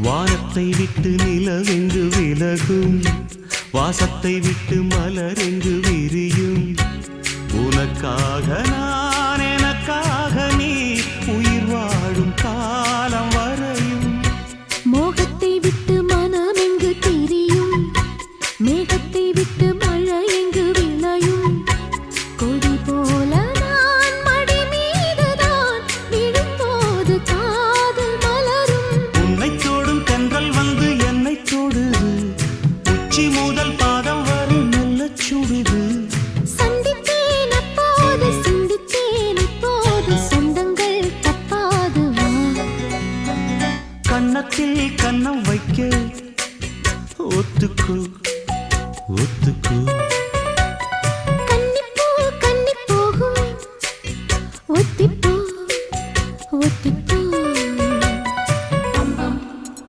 வானத்தை விட்டு நிலவெங்கு விலகும், வாசத்தை விட்டு மலரெங்கு விரியும். உனக்காக நான், எனக்காக நீ, உயிர் வாழும் காலம் வரையும். மோகத்தை விட்டு மனம் எங்கு திரியும், மேகத்தை விட்டு மழை எங்கு விளையும். கொடி போல நான் மடி மீதுதான் விழும்போது காதல் மலரும். உன்னை தோடும் தென்றல் வந்து என்னை தொடுது, உச்சி முதல் பாதம் வரை நல்ல சுடுது. சந்தித்தேன் அப்போது, சிந்தித்தேன் இப்போது, சொந்தங்கள் தப்பாது வா. கன்னத்தில் கன்னம் வைக்க ஒத்துக்கோ ஒத்துக்கோ.